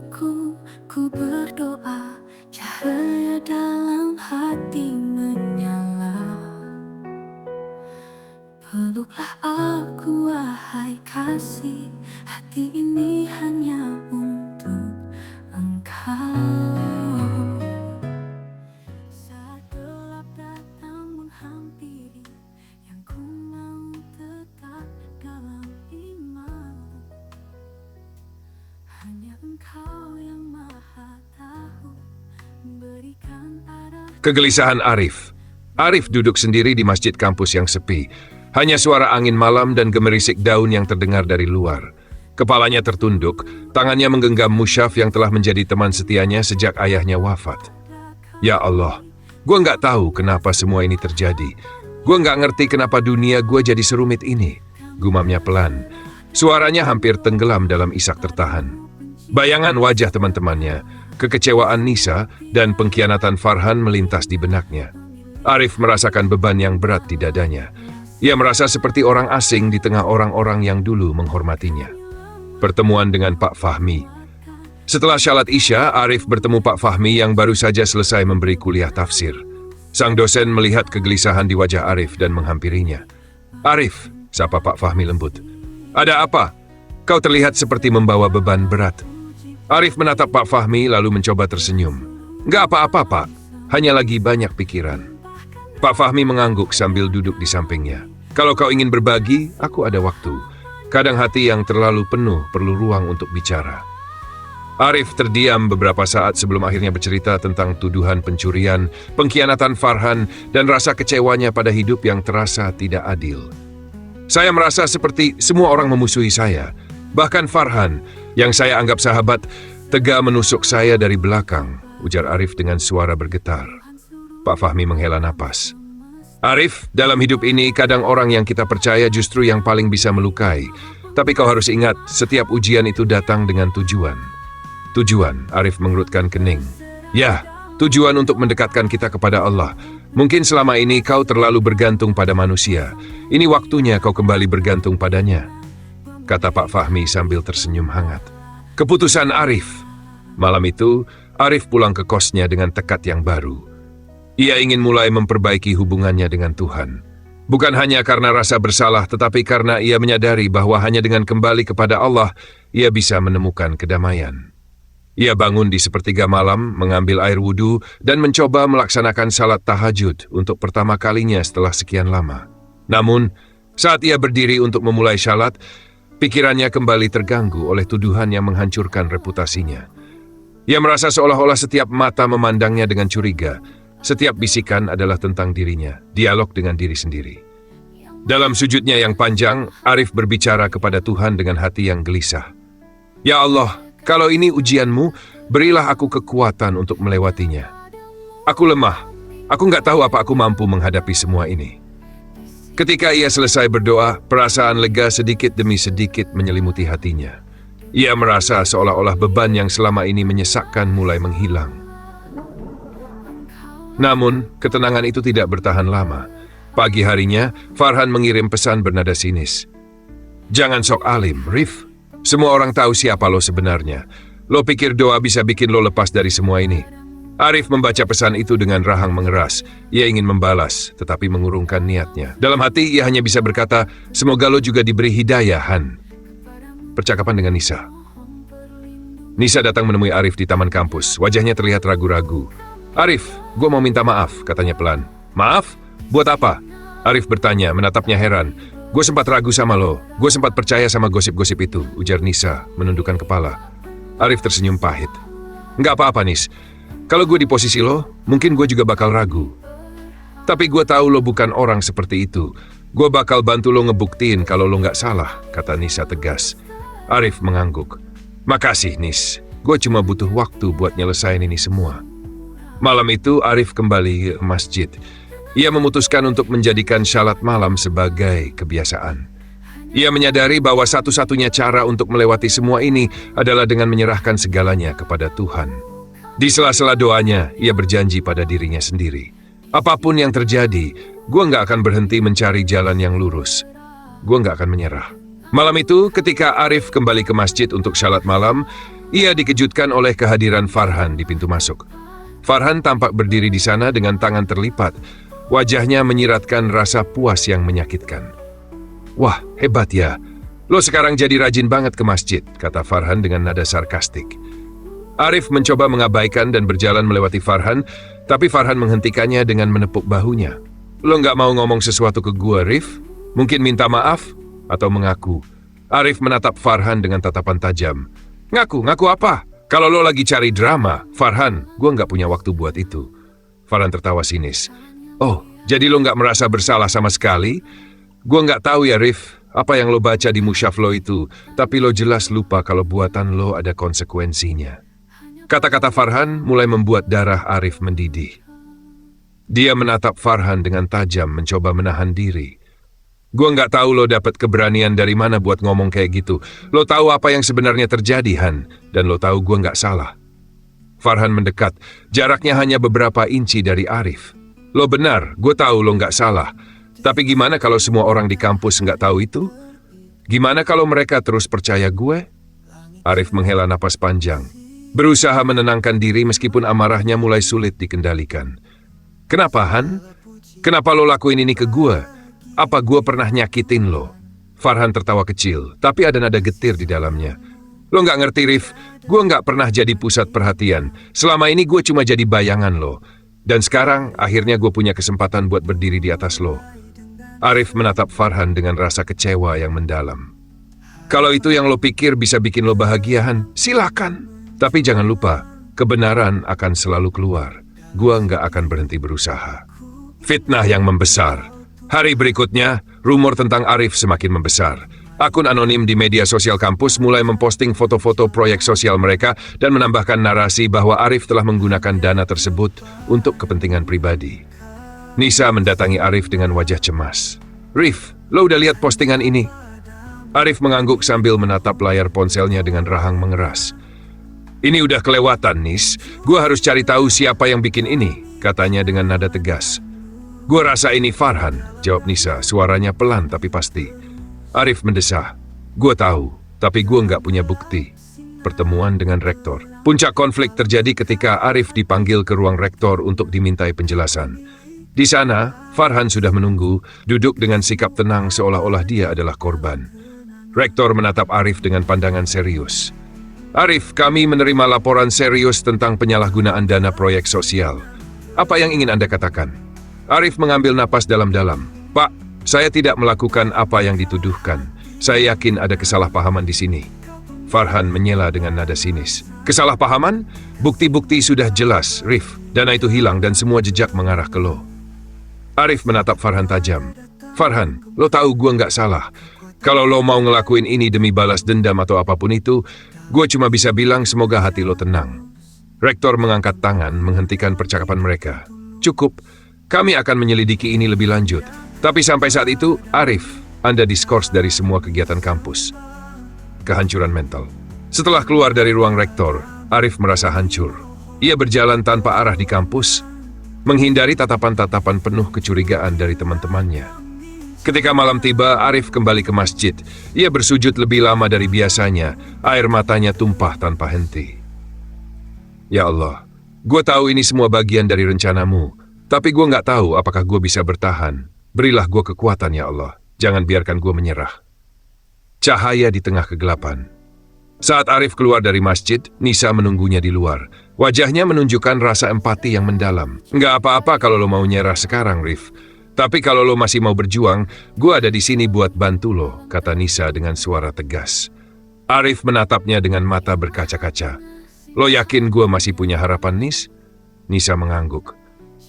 hatiku, ku berdoa, cahaya dalam hati menyala. Peluklah aku wahai kasih, hati ini hanya untuk engkau. Saat gelap datang menghampiri, yang ku mau tetap dalam iman. Hanya engkau yang maha tahu, berikan arah. Kegelisahan Arif. Arif duduk sendiri di masjid kampus yang sepi. Hanya suara angin malam dan gemerisik daun yang terdengar dari luar. Kepalanya tertunduk, tangannya menggenggam musyaf yang telah menjadi teman setianya sejak ayahnya wafat. Ya Allah, gue nggak tahu kenapa semua ini terjadi. Gue nggak ngerti kenapa dunia gue jadi serumit ini. Gumamnya pelan. Suaranya hampir tenggelam dalam isak tertahan. Bayangan wajah teman-temannya, kekecewaan Nisa, dan pengkhianatan Farhan melintas di benaknya. Arif merasakan beban yang berat di dadanya. Ia merasa seperti orang asing di tengah orang-orang yang dulu menghormatinya. Pertemuan dengan Pak Fahmi. Setelah syalat Isya, Arif bertemu Pak Fahmi yang baru saja selesai memberi kuliah tafsir. Sang dosen melihat kegelisahan di wajah Arif dan menghampirinya. "Arif," sapa Pak Fahmi lembut. "Ada apa? Kau terlihat seperti membawa beban berat." Arif menatap Pak Fahmi lalu mencoba tersenyum. "Nggak apa-apa, Pak. Hanya lagi banyak pikiran." Pak Fahmi mengangguk sambil duduk di sampingnya. "Kalau kau ingin berbagi, aku ada waktu. Kadang hati yang terlalu penuh perlu ruang untuk bicara." Arif terdiam beberapa saat sebelum akhirnya bercerita tentang tuduhan pencurian, pengkhianatan Farhan, dan rasa kecewanya pada hidup yang terasa tidak adil. "Saya merasa seperti semua orang memusuhi saya. Bahkan Farhan, yang saya anggap sahabat, tega menusuk saya dari belakang," ujar Arif dengan suara bergetar. Pak Fahmi menghela napas. "Arif, dalam hidup ini kadang orang yang kita percaya justru yang paling bisa melukai. Tapi kau harus ingat, setiap ujian itu datang dengan tujuan." "Tujuan?" Arif mengerutkan kening. "Ya, tujuan untuk mendekatkan kita kepada Allah. Mungkin selama ini kau terlalu bergantung pada manusia. Ini waktunya kau kembali bergantung padanya," kata Pak Fahmi sambil tersenyum hangat. Keputusan Arif. Malam itu, Arif pulang ke kosnya dengan tekad yang baru. Ia ingin mulai memperbaiki hubungannya dengan Tuhan. Bukan hanya karena rasa bersalah, tetapi karena ia menyadari bahwa hanya dengan kembali kepada Allah, ia bisa menemukan kedamaian. Ia bangun di sepertiga malam, mengambil air wudhu, dan mencoba melaksanakan salat tahajud untuk pertama kalinya setelah sekian lama. Namun, saat ia berdiri untuk memulai salat, pikirannya kembali terganggu oleh tuduhan yang menghancurkan reputasinya. Ia merasa seolah-olah setiap mata memandangnya dengan curiga. Setiap bisikan adalah tentang dirinya, dialog dengan diri sendiri. Dalam sujudnya yang panjang, Arif berbicara kepada Tuhan dengan hati yang gelisah. "Ya Allah, kalau ini ujianmu, berilah aku kekuatan untuk melewatinya. Aku lemah, aku nggak tahu apa aku mampu menghadapi semua ini." Ketika ia selesai berdoa, perasaan lega sedikit demi sedikit menyelimuti hatinya. Ia merasa seolah-olah beban yang selama ini menyesakkan mulai menghilang. Namun, ketenangan itu tidak bertahan lama. Pagi harinya, Farhan mengirim pesan bernada sinis. "Jangan sok alim, Rif. Semua orang tahu siapa lo sebenarnya. Lo pikir doa bisa bikin lo lepas dari semua ini?" Arif membaca pesan itu dengan rahang mengeras. Ia ingin membalas, tetapi mengurungkan niatnya. Dalam hati, ia hanya bisa berkata, "Semoga lo juga diberi hidayah, Han." Percakapan dengan Nisa. Nisa datang menemui Arif di taman kampus. Wajahnya terlihat ragu-ragu. "Arif, gue mau minta maaf," katanya pelan. "Maaf? Buat apa?" Arif bertanya, menatapnya heran. "Gue sempat ragu sama lo. Gue sempat percaya sama gosip-gosip itu," ujar Nisa, menundukkan kepala. Arif tersenyum pahit. "Nggak apa-apa, Nis. Kalau gue di posisi lo, mungkin gue juga bakal ragu. Tapi gue tahu lo bukan orang seperti itu. Gue bakal bantu lo ngebuktiin kalau lo nggak salah," kata Nisa tegas. Arif mengangguk. "Makasih, Nis. Gue cuma butuh waktu buat nyelesain ini semua." Malam itu, Arif kembali ke masjid. Ia memutuskan untuk menjadikan syalat malam sebagai kebiasaan. Ia menyadari bahwa satu-satunya cara untuk melewati semua ini adalah dengan menyerahkan segalanya kepada Tuhan. Di sela-sela doanya, ia berjanji pada dirinya sendiri. "Apapun yang terjadi, gue nggak akan berhenti mencari jalan yang lurus. Gue nggak akan menyerah." Malam itu, ketika Arif kembali ke masjid untuk syalat malam, Ia dikejutkan oleh kehadiran Farhan di pintu masuk. Farhan tampak berdiri di sana dengan tangan terlipat. Wajahnya menyiratkan rasa puas yang menyakitkan. "Wah, hebat ya. Lo sekarang jadi rajin banget ke masjid," kata Farhan dengan nada sarkastik. Arif mencoba mengabaikan dan berjalan melewati Farhan, tapi Farhan menghentikannya dengan menepuk bahunya. "Lo nggak mau ngomong sesuatu ke gue, Rif? Mungkin minta maaf? Atau mengaku?" Arif menatap Farhan dengan tatapan tajam. "Ngaku? Ngaku apa? Kalau lo lagi cari drama, Farhan, gue nggak punya waktu buat itu." Farhan tertawa sinis. "Oh, jadi lo nggak merasa bersalah sama sekali? Gue nggak tahu ya, Rif, apa yang lo baca di musyaf lo itu, tapi lo jelas lupa kalau buatan lo ada konsekuensinya." Kata-kata Farhan mulai membuat darah Arif mendidih. Dia menatap Farhan dengan tajam, mencoba menahan diri. "Gue nggak tahu lo dapat keberanian dari mana buat ngomong kayak gitu. Lo tahu apa yang sebenarnya terjadi, Han, dan lo tahu gue nggak salah." Farhan mendekat, jaraknya hanya beberapa inci dari Arif. "Lo benar, gue tahu lo nggak salah. Tapi gimana kalau semua orang di kampus nggak tahu itu? Gimana kalau mereka terus percaya gue?" Arif menghela napas panjang, berusaha menenangkan diri meskipun amarahnya mulai sulit dikendalikan. "Kenapa, Han? Kenapa lo lakuin ini ke gue? Apa gue pernah nyakitin lo?" Farhan tertawa kecil, tapi ada nada getir di dalamnya. "Lo nggak ngerti, Rif. Gue nggak pernah jadi pusat perhatian. Selama ini gue cuma jadi bayangan lo. Dan sekarang, akhirnya gue punya kesempatan buat berdiri di atas lo." Arif menatap Farhan dengan rasa kecewa yang mendalam. "Kalau itu yang lo pikir bisa bikin lo bahagia, Han, silakan. Tapi jangan lupa, kebenaran akan selalu keluar. Gue nggak akan berhenti berusaha." Fitnah yang membesar. Hari berikutnya, rumor tentang Arif semakin membesar. Akun anonim di media sosial kampus mulai memposting foto-foto proyek sosial mereka dan menambahkan narasi bahwa Arif telah menggunakan dana tersebut untuk kepentingan pribadi. Nisa mendatangi Arif dengan wajah cemas. "Rif, lo udah lihat postingan ini?" Arif mengangguk sambil menatap layar ponselnya dengan rahang mengeras. "Ini udah kelewatan, Nis. Gue harus cari tahu siapa yang bikin ini," katanya dengan nada tegas. "Gue rasa ini Farhan," jawab Nisa, suaranya pelan tapi pasti. Arif mendesah. "Gue tahu, tapi gue nggak punya bukti." Pertemuan dengan rektor. Puncak konflik terjadi ketika Arif dipanggil ke ruang rektor untuk dimintai penjelasan. Di sana, Farhan sudah menunggu, duduk dengan sikap tenang seolah-olah dia adalah korban. Rektor menatap Arif dengan pandangan serius. "Arif, kami menerima laporan serius tentang penyalahgunaan dana proyek sosial. Apa yang ingin Anda katakan?" Arif mengambil napas dalam-dalam. "Pak, saya tidak melakukan apa yang dituduhkan. Saya yakin ada kesalahpahaman di sini." Farhan menyela dengan nada sinis. "Kesalahpahaman? Bukti-bukti sudah jelas, Rif. Dana itu hilang dan semua jejak mengarah ke lo." Arif menatap Farhan tajam. "Farhan, lo tahu gue nggak salah. Kalau lo mau ngelakuin ini demi balas dendam atau apapun itu, gue cuma bisa bilang semoga hati lo tenang." Rektor mengangkat tangan menghentikan percakapan mereka. "Cukup. Kami akan menyelidiki ini lebih lanjut. Tapi sampai saat itu, Arif, Anda diskors dari semua kegiatan kampus." Kehancuran mental. Setelah keluar dari ruang rektor, Arif merasa hancur. Ia berjalan tanpa arah di kampus, menghindari tatapan-tatapan penuh kecurigaan dari teman-temannya. Ketika malam tiba, Arif kembali ke masjid. Ia bersujud lebih lama dari biasanya, air matanya tumpah tanpa henti. "Ya Allah, gue tahu ini semua bagian dari rencanamu. Tapi gue nggak tahu apakah gue bisa bertahan. Berilah gue kekuatan, ya Allah. Jangan biarkan gue menyerah." Cahaya di tengah kegelapan. Saat Arif keluar dari masjid, Nisa menunggunya di luar. Wajahnya menunjukkan rasa empati yang mendalam. "Nggak apa-apa kalau lo mau nyerah sekarang, Rif. Tapi kalau lo masih mau berjuang, gue ada di sini buat bantu lo," kata Nisa dengan suara tegas. Arif menatapnya dengan mata berkaca-kaca. "Lo yakin gue masih punya harapan, Nis?" Nisa mengangguk.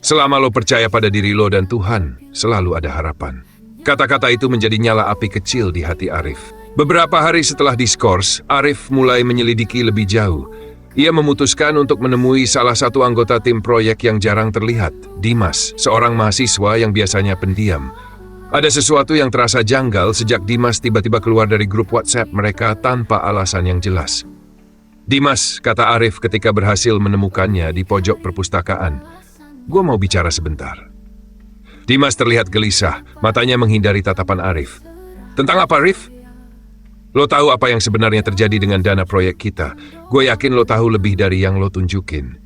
"Selama lo percaya pada diri lo dan Tuhan, selalu ada harapan." Kata-kata itu menjadi nyala api kecil di hati Arif. Beberapa hari setelah diskors, Arif mulai menyelidiki lebih jauh. Ia memutuskan untuk menemui salah satu anggota tim proyek yang jarang terlihat, Dimas, seorang mahasiswa yang biasanya pendiam. Ada sesuatu yang terasa janggal sejak Dimas tiba-tiba keluar dari grup WhatsApp mereka tanpa alasan yang jelas. "Dimas," kata Arif ketika berhasil menemukannya di pojok perpustakaan. "Gue mau bicara sebentar." Dimas terlihat gelisah, matanya menghindari tatapan Arif. "Tentang apa, Arif?" Lo tahu apa yang sebenarnya terjadi dengan dana proyek kita. Gue yakin lo tahu lebih dari yang lo tunjukin.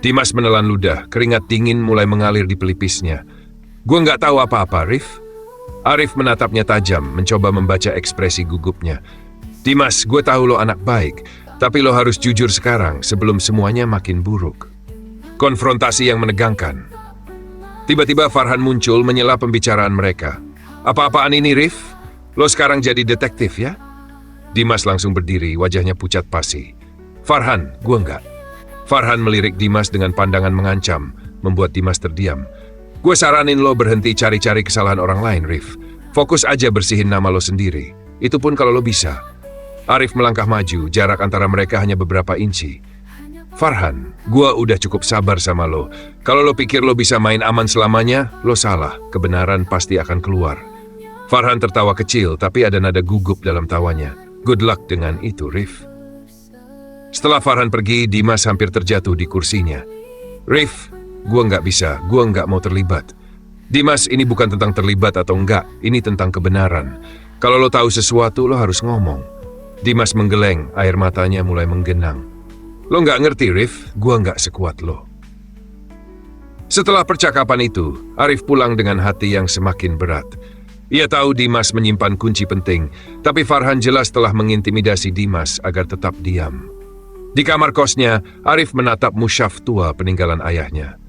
Dimas menelan ludah, keringat dingin mulai mengalir di pelipisnya. Gue nggak tahu apa-apa, Rif. Arif menatapnya tajam, mencoba membaca ekspresi gugupnya. Dimas, gue tahu lo anak baik, tapi lo harus jujur sekarang sebelum semuanya makin buruk. Konfrontasi yang menegangkan. Tiba-tiba Farhan muncul menyela pembicaraan mereka. Apa-apaan ini, Rif? Lo sekarang jadi detektif ya? Dimas langsung berdiri, wajahnya pucat pasi. Farhan, gue enggak. Farhan melirik Dimas dengan pandangan mengancam, membuat Dimas terdiam. Gue saranin lo berhenti cari-cari kesalahan orang lain, Rif. Fokus aja bersihin nama lo sendiri. Itu pun kalau lo bisa. Arif melangkah maju, jarak antara mereka hanya beberapa inci. Farhan, gue udah cukup sabar sama lo. Kalau lo pikir lo bisa main aman selamanya, lo salah. Kebenaran pasti akan keluar. Farhan tertawa kecil, tapi ada nada gugup dalam tawanya. Good luck dengan itu, Rif. Setelah Farhan pergi, Dimas hampir terjatuh di kursinya. Rif, gue nggak bisa, gue nggak mau terlibat. Dimas, ini bukan tentang terlibat atau enggak, ini tentang kebenaran. Kalau lo tahu sesuatu, lo harus ngomong. Dimas menggeleng, air matanya mulai menggenang. Lo nggak ngerti, Rif, gue nggak sekuat lo. Setelah percakapan itu, Arif pulang dengan hati yang semakin berat. Ia tahu Dimas menyimpan kunci penting, tapi Farhan jelas telah mengintimidasi Dimas agar tetap diam. Di kamar kosnya, Arif menatap musyaf tua peninggalan ayahnya.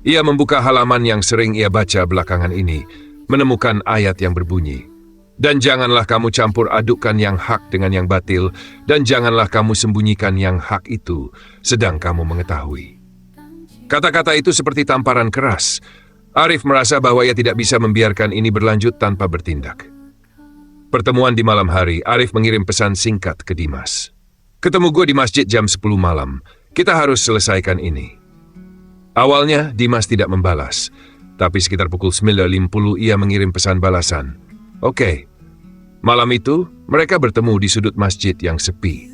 Ia membuka halaman yang sering ia baca belakangan ini, menemukan ayat yang berbunyi, "Dan janganlah kamu campur adukkan yang hak dengan yang batil, dan janganlah kamu sembunyikan yang hak itu, sedang kamu mengetahui." Kata-kata itu seperti tamparan keras. Arif merasa bahwa ia tidak bisa membiarkan ini berlanjut tanpa bertindak. Pertemuan di malam hari, Arif mengirim pesan singkat ke Dimas. Ketemu gue di masjid jam 10 malam. Kita harus selesaikan ini. Awalnya, Dimas tidak membalas. Tapi sekitar pukul 9.50 ia mengirim pesan balasan. Oke. Malam itu, mereka bertemu di sudut masjid yang sepi.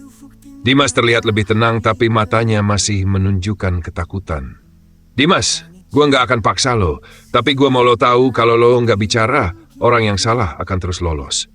Dimas terlihat lebih tenang tapi matanya masih menunjukkan ketakutan. Dimas, gue nggak akan paksa lo, tapi gue mau lo tahu kalau lo nggak bicara, orang yang salah akan terus lolos.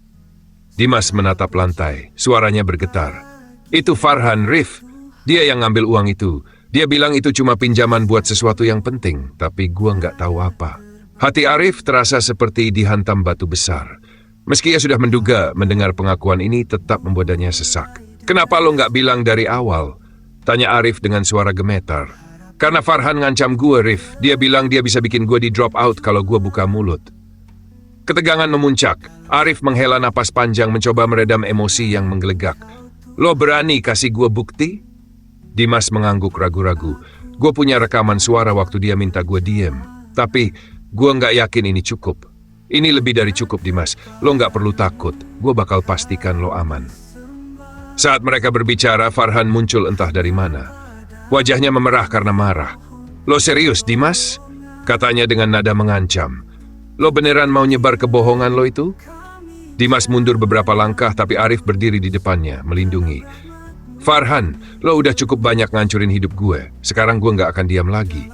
Dimas menatap lantai, suaranya bergetar. Itu Farhan, Rif. Dia yang ngambil uang itu. Dia bilang itu cuma pinjaman buat sesuatu yang penting, tapi gue nggak tahu apa. Hati Arif terasa seperti dihantam batu besar. Meski ia sudah menduga, mendengar pengakuan ini tetap membuatnya sesak. Kenapa lo nggak bilang dari awal? Tanya Arif dengan suara gemetar. Karena Farhan ngancam gue, Rif. Dia bilang dia bisa bikin gue di drop out kalau gue buka mulut. Ketegangan memuncak. Arif menghela napas panjang mencoba meredam emosi yang menggelegak. Lo berani kasih gue bukti? Dimas mengangguk ragu-ragu. Gue punya rekaman suara waktu dia minta gue diem. Tapi gue nggak yakin ini cukup. Ini lebih dari cukup, Dimas. Lo nggak perlu takut. Gue bakal pastikan lo aman. Saat mereka berbicara, Farhan muncul entah dari mana. Wajahnya memerah karena marah. Lo serius, Dimas? Katanya dengan nada mengancam. Lo beneran mau nyebar kebohongan lo itu? Dimas mundur beberapa langkah tapi Arif berdiri di depannya, melindungi. Farhan, lo udah cukup banyak ngancurin hidup gue. Sekarang gue nggak akan diam lagi.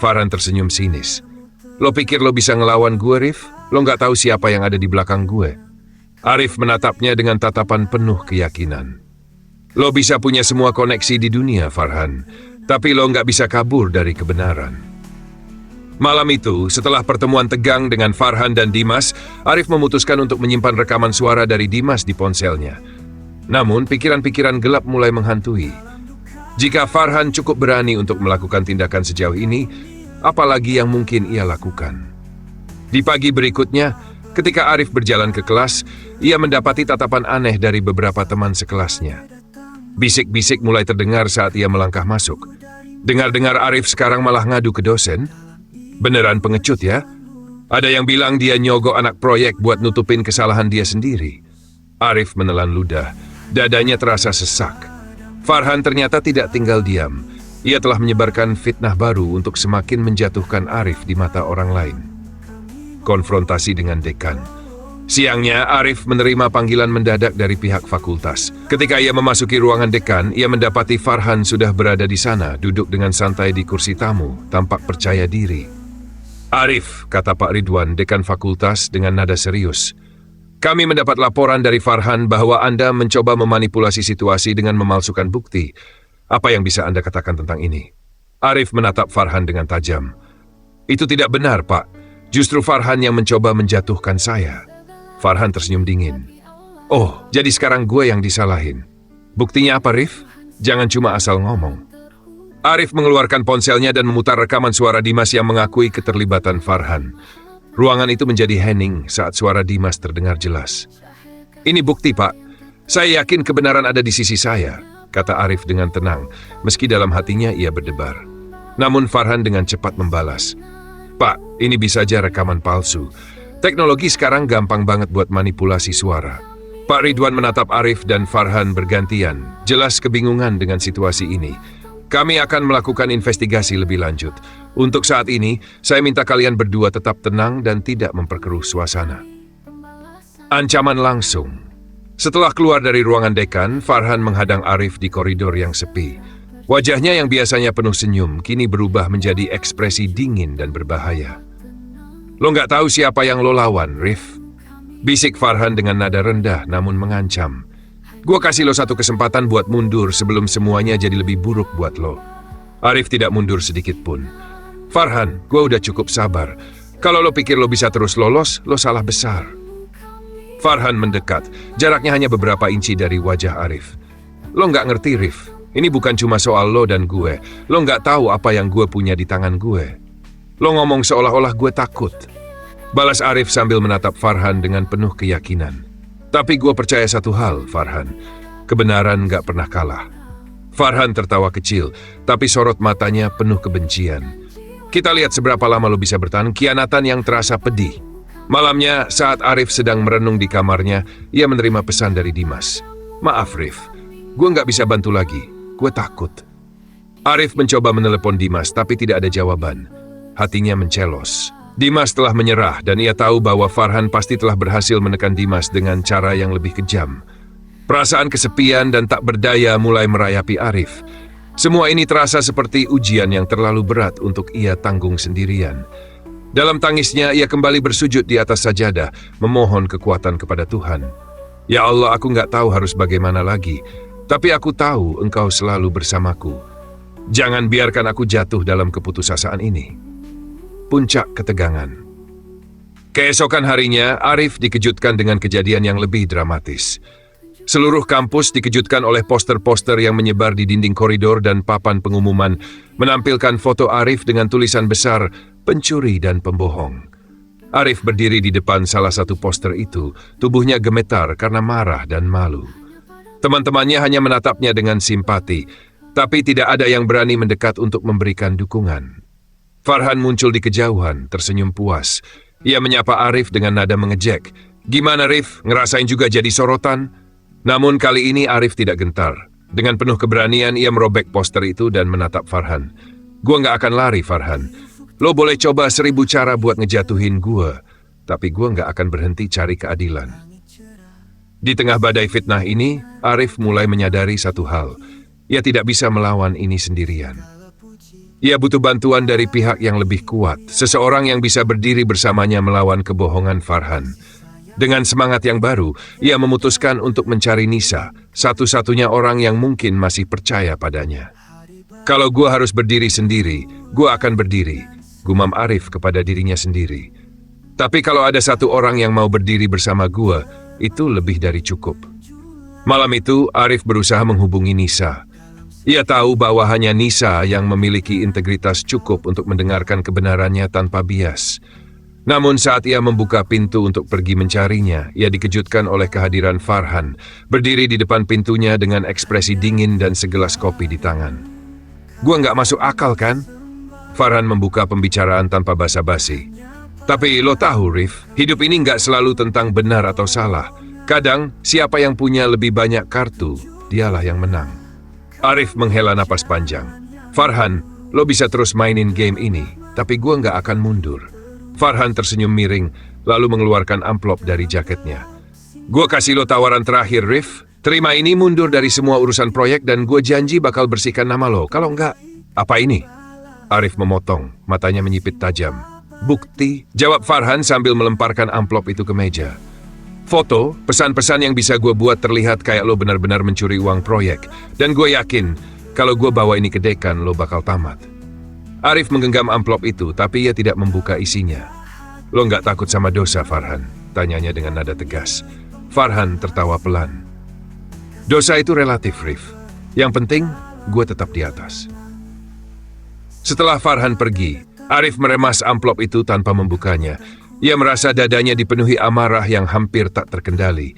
Farhan tersenyum sinis. Lo pikir lo bisa ngelawan gue, Rif? Lo nggak tahu siapa yang ada di belakang gue. Arif menatapnya dengan tatapan penuh keyakinan. Lo bisa punya semua koneksi di dunia, Farhan. Tapi lo nggak bisa kabur dari kebenaran. Malam itu, setelah pertemuan tegang dengan Farhan dan Dimas, Arif memutuskan untuk menyimpan rekaman suara dari Dimas di ponselnya. Namun, pikiran-pikiran gelap mulai menghantui. Jika Farhan cukup berani untuk melakukan tindakan sejauh ini, apalagi yang mungkin ia lakukan. Di pagi berikutnya, ketika Arif berjalan ke kelas, ia mendapati tatapan aneh dari beberapa teman sekelasnya. Bisik-bisik mulai terdengar saat ia melangkah masuk. Dengar-dengar Arif sekarang malah ngadu ke dosen. Beneran pengecut ya? Ada yang bilang dia nyogok anak proyek buat nutupin kesalahan dia sendiri. Arif menelan ludah. Dadanya terasa sesak. Farhan ternyata tidak tinggal diam. Ia telah menyebarkan fitnah baru untuk semakin menjatuhkan Arif di mata orang lain. Konfrontasi dengan dekan. Siangnya, Arif menerima panggilan mendadak dari pihak fakultas. Ketika ia memasuki ruangan dekan, ia mendapati Farhan sudah berada di sana, duduk dengan santai di kursi tamu, tampak percaya diri. Arif, kata Pak Ridwan, dekan fakultas dengan nada serius. Kami mendapat laporan dari Farhan bahwa Anda mencoba memanipulasi situasi dengan memalsukan bukti. Apa yang bisa Anda katakan tentang ini? Arif menatap Farhan dengan tajam. Itu tidak benar, Pak. Justru Farhan yang mencoba menjatuhkan saya. Farhan tersenyum dingin. Oh, jadi sekarang gue yang disalahin. Buktinya apa, Rif? Jangan cuma asal ngomong. Arif mengeluarkan ponselnya dan memutar rekaman suara Dimas yang mengakui keterlibatan Farhan. Ruangan itu menjadi hening saat suara Dimas terdengar jelas. Ini bukti, Pak. Saya yakin kebenaran ada di sisi saya, kata Arif dengan tenang, meski dalam hatinya ia berdebar. Namun Farhan dengan cepat membalas. Pak, ini bisa saja rekaman palsu. Teknologi sekarang gampang banget buat manipulasi suara. Pak Ridwan menatap Arif dan Farhan bergantian, jelas kebingungan dengan situasi ini. Kami akan melakukan investigasi lebih lanjut. Untuk saat ini, saya minta kalian berdua tetap tenang dan tidak memperkeruh suasana. Ancaman langsung. Setelah keluar dari ruangan dekan, Farhan menghadang Arif di koridor yang sepi. Wajahnya yang biasanya penuh senyum, kini berubah menjadi ekspresi dingin dan berbahaya. Lo nggak tahu siapa yang lo lawan, Rif. Bisik Farhan dengan nada rendah namun mengancam. Gue kasih lo satu kesempatan buat mundur sebelum semuanya jadi lebih buruk buat lo. Arif tidak mundur sedikit pun. Farhan, gue udah cukup sabar. Kalau lo pikir lo bisa terus lolos, lo salah besar. Farhan mendekat, jaraknya hanya beberapa inci dari wajah Arif. Lo nggak ngerti, Rif. Ini bukan cuma soal lo dan gue. Lo nggak tahu apa yang gue punya di tangan gue. Lo ngomong seolah-olah gue takut. Balas Arif sambil menatap Farhan dengan penuh keyakinan. Tapi gue percaya satu hal, Farhan. Kebenaran gak pernah kalah. Farhan tertawa kecil, tapi sorot matanya penuh kebencian. Kita lihat seberapa lama lo bisa bertahan khianatan yang terasa pedih. Malamnya, saat Arif sedang merenung di kamarnya, ia menerima pesan dari Dimas. Maaf, Rif. Gue gak bisa bantu lagi. Gue takut. Arif mencoba menelepon Dimas, tapi tidak ada jawaban. Hatinya mencelos. Dimas telah menyerah dan ia tahu bahwa Farhan pasti telah berhasil menekan Dimas dengan cara yang lebih kejam. Perasaan kesepian dan tak berdaya mulai merayapi Arif. Semua ini terasa seperti ujian yang terlalu berat untuk ia tanggung sendirian. Dalam tangisnya ia kembali bersujud di atas sajadah, memohon kekuatan kepada Tuhan. Ya Allah, aku nggak tahu harus bagaimana lagi, tapi aku tahu Engkau selalu bersamaku. Jangan biarkan aku jatuh dalam keputusasaan ini. Puncak ketegangan. Keesokan harinya, Arif dikejutkan dengan kejadian yang lebih dramatis. Seluruh kampus dikejutkan oleh poster-poster yang menyebar di dinding koridor dan papan pengumuman menampilkan foto Arif dengan tulisan besar, pencuri dan pembohong. Arif berdiri di depan salah satu poster itu, tubuhnya gemetar karena marah dan malu. Teman-temannya hanya menatapnya dengan simpati, tapi tidak ada yang berani mendekat untuk memberikan dukungan. Farhan muncul di kejauhan, tersenyum puas. Ia menyapa Arif dengan nada mengejek. Gimana, Rif? Ngerasain juga jadi sorotan? Namun kali ini Arif tidak gentar. Dengan penuh keberanian, ia merobek poster itu dan menatap Farhan. Gua nggak akan lari, Farhan. Lo boleh coba 1000 cara buat ngejatuhin gua, tapi gua nggak akan berhenti cari keadilan. Di tengah badai fitnah ini, Arif mulai menyadari satu hal. Ia tidak bisa melawan ini sendirian. Ia butuh bantuan dari pihak yang lebih kuat, seseorang yang bisa berdiri bersamanya melawan kebohongan Farhan. Dengan semangat yang baru, ia memutuskan untuk mencari Nisa, satu-satunya orang yang mungkin masih percaya padanya. Kalau gua harus berdiri sendiri, gua akan berdiri, gumam Arif kepada dirinya sendiri. Tapi kalau ada satu orang yang mau berdiri bersama gua, itu lebih dari cukup. Malam itu, Arif berusaha menghubungi Nisa. Ia tahu bahwa hanya Nisa yang memiliki integritas cukup untuk mendengarkan kebenarannya tanpa bias. Namun saat ia membuka pintu untuk pergi mencarinya, ia dikejutkan oleh kehadiran Farhan, berdiri di depan pintunya dengan ekspresi dingin dan segelas kopi di tangan. Gua nggak masuk akal kan? Farhan membuka pembicaraan tanpa basa-basi. Tapi lo tahu, Rif, hidup ini nggak selalu tentang benar atau salah. Kadang, siapa yang punya lebih banyak kartu, dialah yang menang. Arif menghela napas panjang. Farhan, lo bisa terus mainin game ini, tapi gue nggak akan mundur. Farhan tersenyum miring, lalu mengeluarkan amplop dari jaketnya. Gue kasih lo tawaran terakhir, Rif. Terima ini, mundur dari semua urusan proyek, dan gue janji bakal bersihkan nama lo. Kalau nggak, apa ini? Arif memotong, matanya menyipit tajam. Bukti, jawab Farhan sambil melemparkan amplop itu ke meja. Foto, pesan-pesan yang bisa gue buat terlihat kayak lo benar-benar mencuri uang proyek. Dan gue yakin, kalau gue bawa ini ke dekan, lo bakal tamat. Arif menggenggam amplop itu, tapi ia tidak membuka isinya. Lo nggak takut sama dosa, Farhan? Tanyanya dengan nada tegas. Farhan tertawa pelan. Dosa itu relatif, Rif. Yang penting, gue tetap di atas. Setelah Farhan pergi, Arif meremas amplop itu tanpa membukanya. Ia merasa dadanya dipenuhi amarah yang hampir tak terkendali.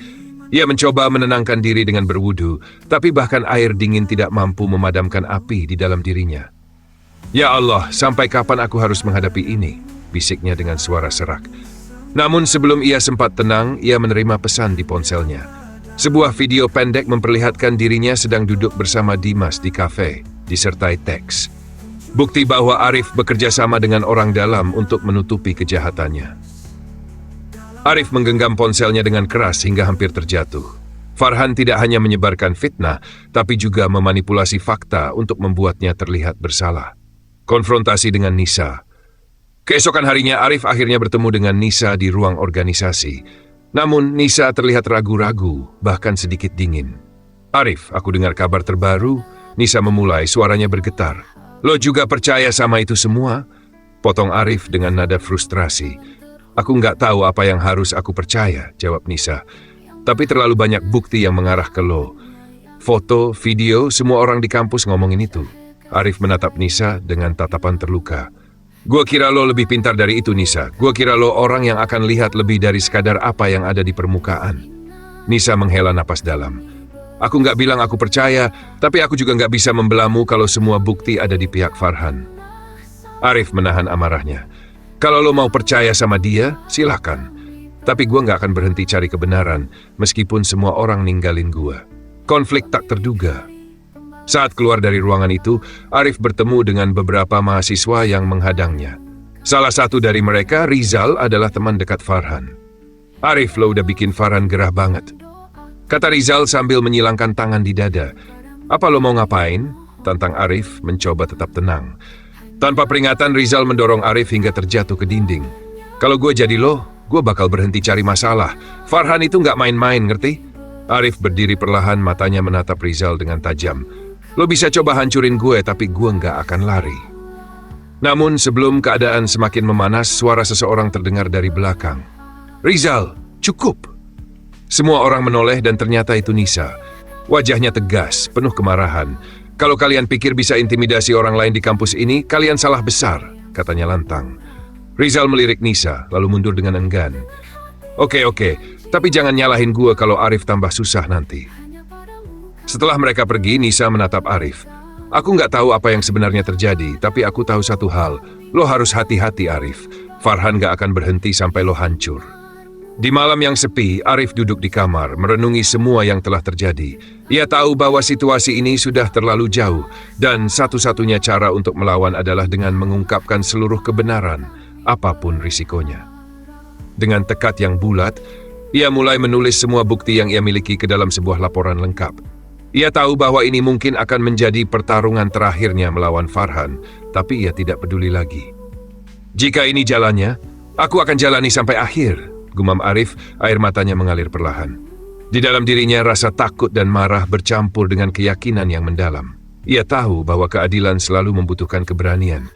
Ia mencoba menenangkan diri dengan berwudu, tapi bahkan air dingin tidak mampu memadamkan api di dalam dirinya. Ya Allah, sampai kapan aku harus menghadapi ini? Bisiknya dengan suara serak. Namun sebelum ia sempat tenang, ia menerima pesan di ponselnya. Sebuah video pendek memperlihatkan dirinya sedang duduk bersama Dimas di kafe, disertai teks. Bukti bahwa Arif bekerja sama dengan orang dalam untuk menutupi kejahatannya. Arif menggenggam ponselnya dengan keras hingga hampir terjatuh. Farhan tidak hanya menyebarkan fitnah, tapi juga memanipulasi fakta untuk membuatnya terlihat bersalah. Konfrontasi dengan Nisa. Keesokan harinya Arif akhirnya bertemu dengan Nisa di ruang organisasi. Namun Nisa terlihat ragu-ragu, bahkan sedikit dingin. Arif, aku dengar kabar terbaru. Nisa memulai, suaranya bergetar. Lo juga percaya sama itu semua? Potong Arif dengan nada frustrasi. Aku nggak tahu apa yang harus aku percaya, jawab Nisa. Tapi terlalu banyak bukti yang mengarah ke lo. Foto, video, semua orang di kampus ngomongin itu. Arif menatap Nisa dengan tatapan terluka. Gua kira lo lebih pintar dari itu, Nisa. Gua kira lo orang yang akan lihat lebih dari sekadar apa yang ada di permukaan. Nisa menghela napas dalam. Aku nggak bilang aku percaya, tapi aku juga nggak bisa membelamu kalau semua bukti ada di pihak Farhan. Arif menahan amarahnya. Kalau lo mau percaya sama dia, silakan. Tapi gue nggak akan berhenti cari kebenaran, meskipun semua orang ninggalin gue. Konflik tak terduga. Saat keluar dari ruangan itu, Arif bertemu dengan beberapa mahasiswa yang menghadangnya. Salah satu dari mereka, Rizal, adalah teman dekat Farhan. Arif, lo udah bikin Farhan gerah banget. Kata Rizal sambil menyilangkan tangan di dada. Apa lo mau ngapain? Tantang Arif mencoba tetap tenang. Tanpa peringatan, Rizal mendorong Arif hingga terjatuh ke dinding. Kalau gue jadi lo, gue bakal berhenti cari masalah. Farhan itu nggak main-main, ngerti? Arif berdiri perlahan, matanya menatap Rizal dengan tajam. Lo bisa coba hancurin gue, tapi gue nggak akan lari. Namun sebelum keadaan semakin memanas, suara seseorang terdengar dari belakang. Rizal, cukup! Semua orang menoleh dan ternyata itu Nisa. Wajahnya tegas, penuh kemarahan. Kalau kalian pikir bisa intimidasi orang lain di kampus ini, kalian salah besar, katanya lantang. Rizal melirik Nisa, lalu mundur dengan enggan. Oke, tapi jangan nyalahin gue kalau Arif tambah susah nanti. Setelah mereka pergi, Nisa menatap Arif. Aku nggak tahu apa yang sebenarnya terjadi, tapi aku tahu satu hal. Lo harus hati-hati, Arif. Farhan nggak akan berhenti sampai lo hancur. Di malam yang sepi, Arif duduk di kamar, merenungi semua yang telah terjadi. Ia tahu bahwa situasi ini sudah terlalu jauh, dan satu-satunya cara untuk melawan adalah dengan mengungkapkan seluruh kebenaran, apapun risikonya. Dengan tekad yang bulat, ia mulai menulis semua bukti yang ia miliki ke dalam sebuah laporan lengkap. Ia tahu bahwa ini mungkin akan menjadi pertarungan terakhirnya melawan Farhan, tapi ia tidak peduli lagi. Jika ini jalannya, aku akan jalani sampai akhir. Gumam Arif, air matanya mengalir perlahan. Di dalam dirinya rasa takut dan marah bercampur dengan keyakinan yang mendalam. Ia tahu bahwa keadilan selalu membutuhkan keberanian.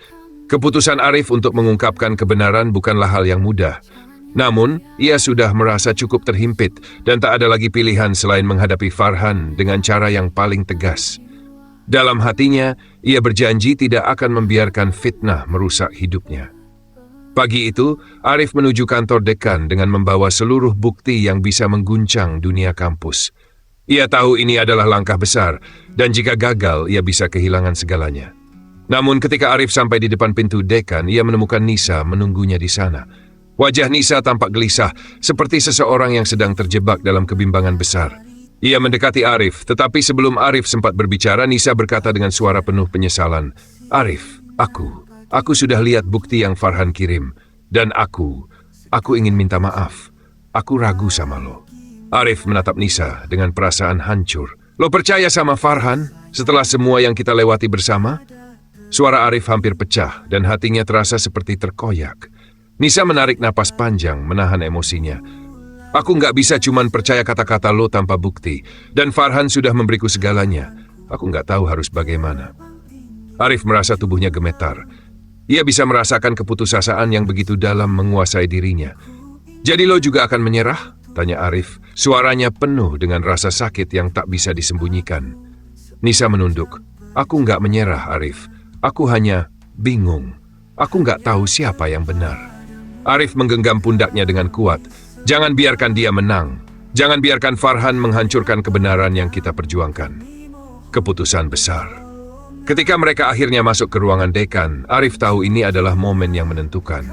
Keputusan Arif untuk mengungkapkan kebenaran bukanlah hal yang mudah. Namun, ia sudah merasa cukup terhimpit dan tak ada lagi pilihan selain menghadapi Farhan dengan cara yang paling tegas. Dalam hatinya, ia berjanji tidak akan membiarkan fitnah merusak hidupnya. Pagi itu, Arif menuju kantor dekan dengan membawa seluruh bukti yang bisa mengguncang dunia kampus. Ia tahu ini adalah langkah besar, dan jika gagal, ia bisa kehilangan segalanya. Namun ketika Arif sampai di depan pintu dekan, ia menemukan Nisa menunggunya di sana. Wajah Nisa tampak gelisah, seperti seseorang yang sedang terjebak dalam kebimbangan besar. Ia mendekati Arif, tetapi sebelum Arif sempat berbicara, Nisa berkata dengan suara penuh penyesalan, Arif, Aku sudah lihat bukti yang Farhan kirim, dan aku ingin minta maaf. Aku ragu sama lo. Arif menatap Nisa dengan perasaan hancur. Lo percaya sama Farhan setelah semua yang kita lewati bersama? Suara Arif hampir pecah dan hatinya terasa seperti terkoyak. Nisa menarik napas panjang, menahan emosinya. Aku nggak bisa cuman percaya kata-kata lo tanpa bukti. Dan Farhan sudah memberiku segalanya. Aku nggak tahu harus bagaimana. Arif merasa tubuhnya gemetar. Ia bisa merasakan keputusasaan yang begitu dalam menguasai dirinya. Jadi lo juga akan menyerah? Tanya Arif. Suaranya penuh dengan rasa sakit yang tak bisa disembunyikan. Nisa menunduk. Aku nggak menyerah, Arif. Aku hanya bingung. Aku nggak tahu siapa yang benar. Arif menggenggam pundaknya dengan kuat. Jangan biarkan dia menang. Jangan biarkan Farhan menghancurkan kebenaran yang kita perjuangkan. Keputusan besar. Ketika mereka akhirnya masuk ke ruangan dekan, Arif tahu ini adalah momen yang menentukan.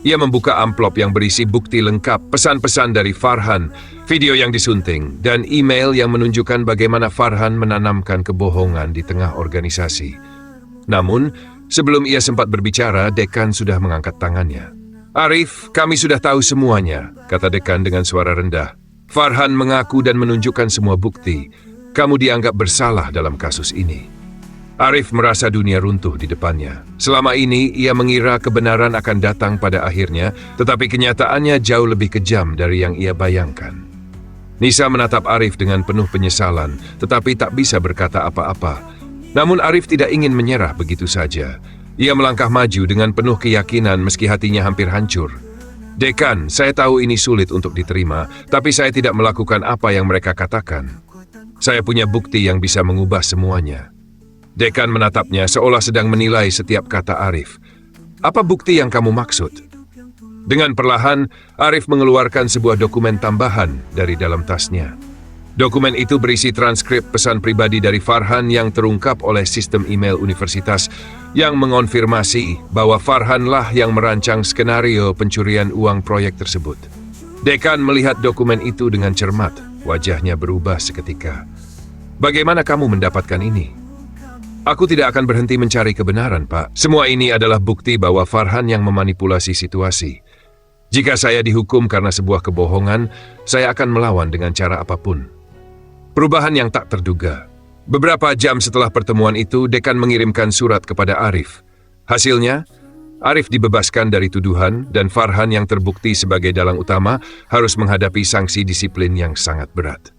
Ia membuka amplop yang berisi bukti lengkap, pesan-pesan dari Farhan, video yang disunting, dan email yang menunjukkan bagaimana Farhan menanamkan kebohongan di tengah organisasi. Namun, sebelum ia sempat berbicara, dekan sudah mengangkat tangannya. Arif, kami sudah tahu semuanya, kata dekan dengan suara rendah. Farhan mengaku dan menunjukkan semua bukti. Kamu dianggap bersalah dalam kasus ini. Arif merasa dunia runtuh di depannya. Selama ini, ia mengira kebenaran akan datang pada akhirnya, tetapi kenyataannya jauh lebih kejam dari yang ia bayangkan. Nisa menatap Arif dengan penuh penyesalan, tetapi tak bisa berkata apa-apa. Namun Arif tidak ingin menyerah begitu saja. Ia melangkah maju dengan penuh keyakinan meski hatinya hampir hancur. Dekan, saya tahu ini sulit untuk diterima, tapi saya tidak melakukan apa yang mereka katakan. Saya punya bukti yang bisa mengubah semuanya. Dekan menatapnya seolah sedang menilai setiap kata Arif. Apa bukti yang kamu maksud? Dengan perlahan, Arif mengeluarkan sebuah dokumen tambahan dari dalam tasnya. Dokumen itu berisi transkrip pesan pribadi dari Farhan yang terungkap oleh sistem email universitas yang mengonfirmasi bahwa Farhanlah yang merancang skenario pencurian uang proyek tersebut. Dekan melihat dokumen itu dengan cermat, wajahnya berubah seketika. Bagaimana kamu mendapatkan ini? Aku tidak akan berhenti mencari kebenaran, Pak. Semua ini adalah bukti bahwa Farhan yang memanipulasi situasi. Jika saya dihukum karena sebuah kebohongan, saya akan melawan dengan cara apapun. Perubahan yang tak terduga. Beberapa jam setelah pertemuan itu, dekan mengirimkan surat kepada Arif. Hasilnya, Arif dibebaskan dari tuduhan dan Farhan yang terbukti sebagai dalang utama harus menghadapi sanksi disiplin yang sangat berat.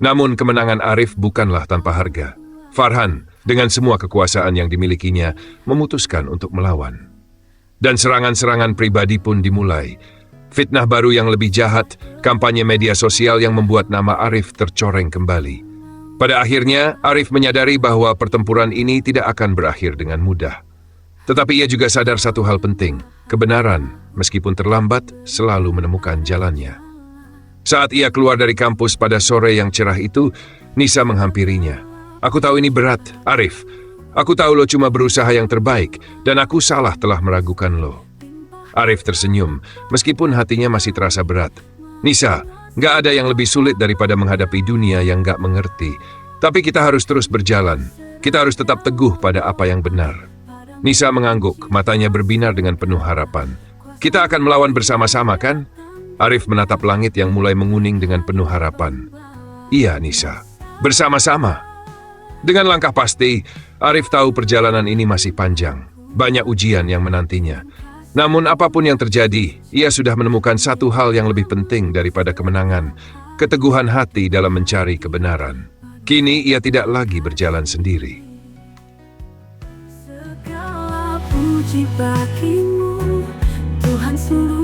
Namun kemenangan Arif bukanlah tanpa harga. Farhan, dengan semua kekuasaan yang dimilikinya, memutuskan untuk melawan. Dan serangan-serangan pribadi pun dimulai. Fitnah baru yang lebih jahat, kampanye media sosial yang membuat nama Arif tercoreng kembali. Pada akhirnya, Arif menyadari bahwa pertempuran ini tidak akan berakhir dengan mudah. Tetapi ia juga sadar satu hal penting, kebenaran, meskipun terlambat, selalu menemukan jalannya. Saat ia keluar dari kampus pada sore yang cerah itu, Nisa menghampirinya. Aku tahu ini berat, Arif. Aku tahu lo cuma berusaha yang terbaik, dan aku salah telah meragukan lo. Arif tersenyum, meskipun hatinya masih terasa berat. Nisa, nggak ada yang lebih sulit daripada menghadapi dunia yang nggak mengerti. Tapi kita harus terus berjalan. Kita harus tetap teguh pada apa yang benar. Nisa mengangguk, matanya berbinar dengan penuh harapan. Kita akan melawan bersama-sama, kan? Arif menatap langit yang mulai menguning dengan penuh harapan. Iya, Nisa. Bersama-sama. Dengan langkah pasti, Arif tahu perjalanan ini masih panjang. Banyak ujian yang menantinya. Namun apapun yang terjadi, ia sudah menemukan satu hal yang lebih penting daripada kemenangan, keteguhan hati dalam mencari kebenaran. Kini ia tidak lagi berjalan sendiri. Segala puji bagimu, Tuhan seluruh